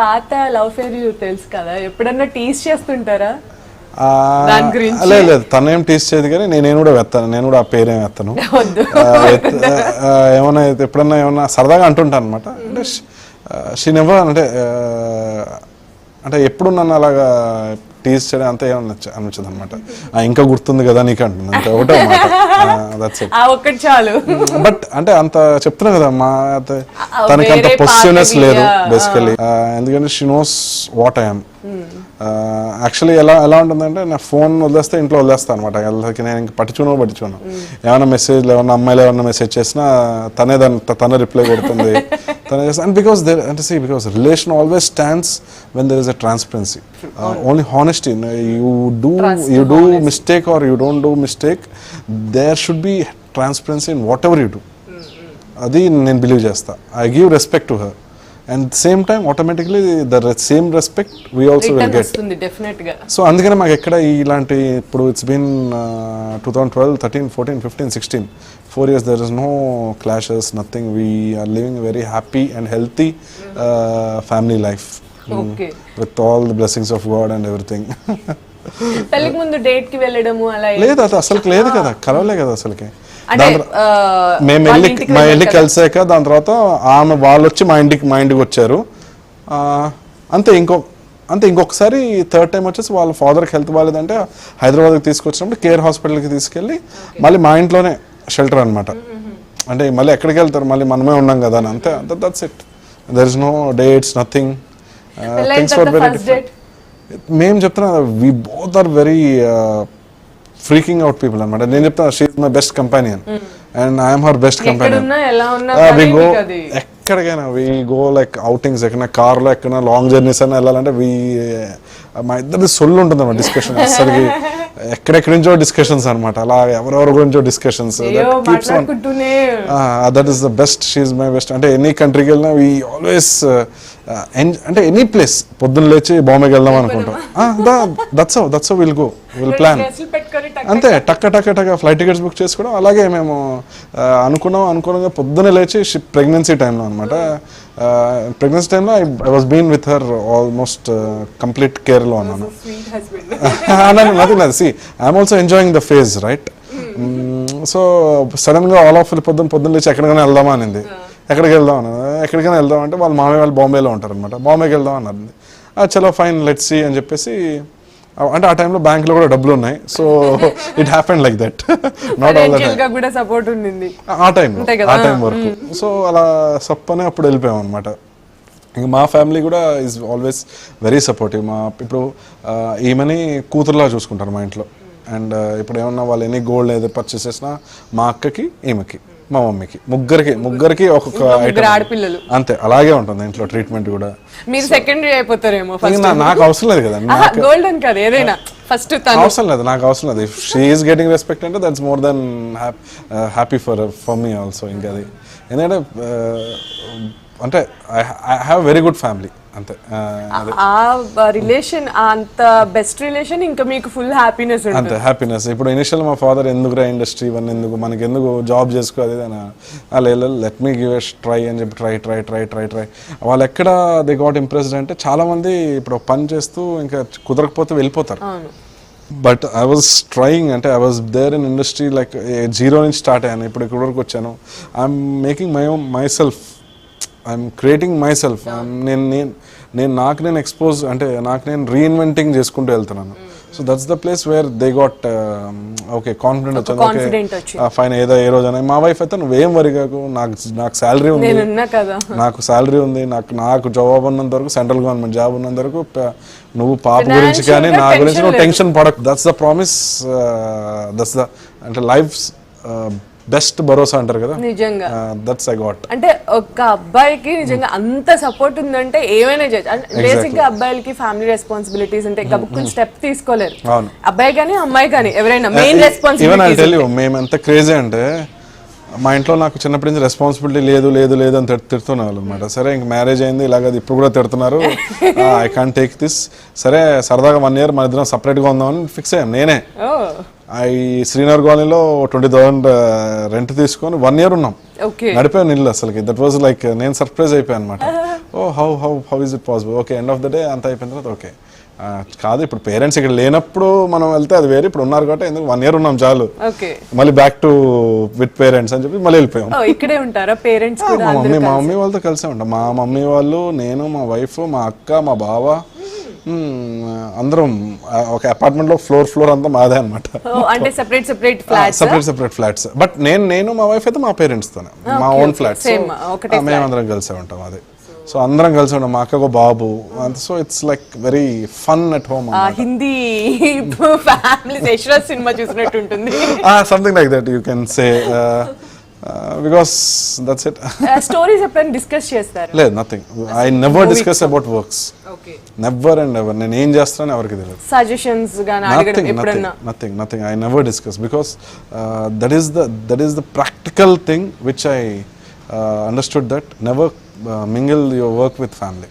పాత love fair తెలుసు కదా, ఎప్పుడన్నా టీస్ చేస్తుంటారా? లేదు తనేం టీస్ చేయదు కానీ నేను కూడా వెత్తాను, నేను కూడా ఆ పేరేం వెత్తాను. ఏమన్నా ఎప్పుడన్నా ఏమన్నా సరదాగా అంటుంటాను అనమాట. అంటే షీ నెవర్ అంటే ఎప్పుడు నన్ను అలాగా టీస్ చేయడం అంతా ఏమన్నా అనిపించదు అనమాట. ఇంకా గుర్తుంది కదా నీకు అంటున్నాను, అంతే ఒకటే ఒకటి చాలు. బట్ అంటే అంత చెప్తున్నా కదా మా తనకి అంత పొసిటివ్నెస్ లేదు బేసికలీ, ఎందుకంటే she knows what I'm. Actually ఎలా ఉంటుందంటే నా ఫోన్ వదిలేస్తే ఇంట్లో వదిలేస్తాను అనమాట. నేను ఇంకా పట్టించుకోను. ఏమైనా మెసేజ్ ఏమన్నా అమ్మాయిలు ఏమన్నా మెసేజ్ చేసినా తనే రిప్లై కొడుతుంది, తనే చేస్తా. And because relation always stands when there is a transparency, only honesty. You do mistake or you don't do mistake, there should be transparency in whatever you do. Adi nen believe chesta. I give respect to her, and same time automatically the same respect we also will get. Definitely ga. So andukane maku ekkada ilanti ippudu it's been 2012 13 14 15 16 4 years, there is no clashes, nothing. We are living a very happy and healthy family life. Okay. With all the blessings of God and everything. పెళ్ళికి ముందు date కి వెళ్ళడము అలా లేదు, అది అసలు లేదు కదా, కలవలే కదా అసలుకి. మేము వెళ్ళి కలిసాక దాని తర్వాత ఆమె వాళ్ళు వచ్చి మా ఇంటికి వచ్చారు అంతే. ఇంకొకసారి థర్డ్ టైం వచ్చేసి వాళ్ళ ఫాదర్కి హెల్త్ బాగాలేదంటే హైదరాబాద్కి తీసుకొచ్చినప్పుడు కేర్ హాస్పిటల్కి తీసుకెళ్ళి మళ్ళీ మా ఇంట్లోనే షెల్టర్ అనమాట. అంటే మళ్ళీ ఎక్కడికి వెళ్తారు, మళ్ళీ మనమే ఉన్నాం కదా అని, అంతే. That's it. There is no dates, nothing. Things were very different. మేము చెప్తున్నా we both are very freaking out people అనమాట. నేను చెప్తాను she is my best companion and I'm her best companion. We go ఎక్కడికైనా, వి గో లైక్ అవుటింగ్స్, ఎక్కడైనా కార్లో ఎక్కడైనా long journeys అయినా వెళ్ళాలంటే మా ఇద్దరిది సొల్లు ఉంటుంది అన్నమాట డిస్కషన్. అసలుకి ఎక్కడెక్కడి నుంచో డిస్కషన్స్ అనమాట, అలా ఎవరెవరి గురించో discussions. That is the best, she is my best. అంటే ఎనీ కంట్రీకి వెళ్ళినా వీ ఆల్వేస్ అంటే ఎనీ ప్లేస్ పొద్దున్న లేచి బాంబేకి వెళ్దాం అనుకుంటాం. That's how will go, will plan అంతే. టక్క ఫ్లైట్ టికెట్స్ బుక్ చేసుకోవడం. అలాగే మేము అనుకున్నాం పొద్దున్న లేచి ప్రెగ్నెన్సీ టైంలో అనమాట. ప్రెగ్నెన్సీ టైంలో I was been with her almost complete కేర్లో ఉన్నాను. నథింగ్ లేదు. See I'm also enjoying the phase, right? So sudden గా ఆల్ ఆఫ్ పొద్దున్న లేచి ఎక్కడికైనా వెళ్దామా అనింది. ఎక్కడికైనా వెళ్దాం అంటే వాళ్ళ మామయ్య వాళ్ళు బాంబేలో ఉంటారు అనమాట. బాంబేకి వెళ్దాం అన్నది. చలో ఫైన్ లెట్స్ సీ అని చెప్పేసి, అంటే ఆ టైంలో బ్యాంక్లో కూడా డబ్బులు ఉన్నాయి. So it happened like that. Not all that support ఉంది ఆ టైం వరకు. సో అలా సప్పనే అప్పుడు వెళ్ళిపోయాం అనమాట. ఇంకా మా ఫ్యామిలీ కూడా ఈజ్ ఆల్వేస్ వెరీ సపోర్టివ్. ఇప్పుడు ఈమెని కూతురులా చూసుకుంటారు మా ఇంట్లో. అండ్ ఇప్పుడు ఏమన్నా వాళ్ళు ఎన్ని గోల్డ్ ఏదో పర్చేస్ చేసినా మా అక్కకి, ఈమెకి, మా మమ్మీకి, ముగ్గురికి ఒక్కొక్క ఆడపిల్లలు అంతే. అలాగే ఉంటుంది ఇంట్లో ట్రీట్మెంట్ కూడా. మీరు సెకండరీ అయిపోతారేమో. నాకు అవసరం లేదు కదా, గోల్డెన్ కాదు ఏదైనా ఫస్ట్ అవసరం లేదు, నాకు అవసరం లేదు. If she is getting respect అంటే that's more than happy for me also. ఇంకా అది ఎందుకంటే అంటే I have very good family అంతే. ఆ రిలేషన్, అంత బెస్ట్ రిలేషన్, ఇంకా మీకు ఫుల్ హ్యాపీనెస్ అంతే. హ్యాపీనెస్. ఇప్పుడు ఇనిషియల్ మా ఫాదర్ ఎందుకురా ఇండస్ట్రీ ఇవన్నీ ఎందుకు, మనకి ఎందుకు జాబ్ చేసుకో అది let me give a try అని చెప్పి ట్రై వాళ్ళు ఎక్కడ దే గాట్ ఇంప్రెస్డ్ అంటే చాలా మంది ఇప్పుడు పని చేస్తూ ఇంకా కుదరకపోతే వెళ్ళిపోతారు. బట్ ఐ వాజ్ ట్రయింగ్, అంటే I was there in industry like zero నుంచి స్టార్ట్ అయ్యాను. ఇప్పుడు ఇక్కడ వరకు వచ్చాను. I'm making myself, I'm creating myself. నేను ఎక్స్పోజ్, అంటే నాకు నేను రీఇన్వెంటింగ్ చేసుకుంటూ వెళ్తున్నాను. So that's the place where they got okay confident వచ్చాను. ఓకే ఫైన్, ఏ రోజైనా మా వైఫ్ అయితే నువ్వేం వరి కాకు, నాకు శాలరీ ఉంది, నాకు జాబ్ ఉన్నంత వరకు, సెంట్రల్ గవర్నమెంట్ జాబ్ ఉన్నంత వరకు నువ్వు పాప గురించి కానీ నా గురించి నువ్వు టెన్షన్ పడకు. That's the promise, that's the అంటే లైఫ్స్ బెస్ట్ భరోసా అంటారు కదా, నిజంగా. That's I got. అంటే ఒక అబ్బాయికి నిజంగా అంత సపోర్ట్ ఉందంటే ఏమైనా చేయొచ్చు. బేసిక్ గా అబ్బాయిలకి ఫ్యామిలీ రెస్పాన్సిబిలిటీస్ అంటే గబుక్కుని స్టెప్ తీసుకోలేరు. అబ్బాయి కానీ అమ్మాయి కానీ ఎవరైనా మెయిన్ రెస్పాన్సిబిలిటీ. మేము ఎంత క్రేజీ అంటే మా ఇంట్లో నాకు చిన్నప్పటి నుంచి రెస్పాన్సిబిలిటీ లేదు అని తిడుతున్నారు అనమాట. సరే ఇంక మ్యారేజ్ అయింది, ఇలాగ ఇప్పుడు కూడా తిడుతున్నారు. I can't take this. సరే సరదాగా 1 year మన ఇద్దరం సపరేట్గా ఉందామని ఫిక్స్ అయ్యాం. నేనే శ్రీనగర్ కాలనీలో 20,000 రెంట్ తీసుకొని 1 year ఉన్నాం. నడిపోయాను ఇల్లు అసలుకి. దట్ వాజ్ లైక్ నేను సర్ప్రైజ్ అయిపోయాను అనమాట. Oh how is it possible, okay end of the day అంత అయిపోయిన తర్వాత ఓకే కాదు ఇప్పుడు పేరెంట్స్ ఇక్కడ లేనప్పుడు మనం వెళ్తే అది వేరే, ఇప్పుడు ఉన్నారు కాబట్టి ఎందుకు 1 year ఉన్నాం చాలు, మళ్ళీ బ్యాక్ టు విత్ పేరెంట్స్ అని చెప్పి మళ్ళీ వెళ్ళిపోయాం. ఇక్కడే ఉంటారా పేరెంట్స్ కూడా? మా మమ్మీ వాళ్ళతో కలిసే ఉంటాం. మా మమ్మీ వాళ్ళు, నేను, మా వైఫ్, మా అక్క, మా బావ, అందరం ఒక అపార్ట్మెంట్ లో ఫ్లోర్ అంతా మాదే అనమాట. అంటే సెపరేట్ ఫ్లాట్స్. బట్ నేను మా వైఫ్ అయితే మా పేరెంట్స్ తోనే, మా ఓన్ ఫ్లాట్స్, మేమందరం కలిసే ఉంటాం. అది సో అందరం కలిసి ఉన్నాం, మా అక్కకు బాబు, so it's like very fun at home. Hindi family Yash Raj cinema చూసినట్టు ఉంటుంది. Something like that you can say, because that's it. Stories ఎప్పుడైనా డిస్కస్ చేస్తారు? లేదు, nothing. I never discuss about works, never and ever. నేను ఏం చేస్తానని ఎవరికి తెలియదు. సజెషన్స్ గాని అడగడం ఎప్పుడన్నా? Nothing. I never discuss because that is the practical thing which I understood, that never mingle your work with family.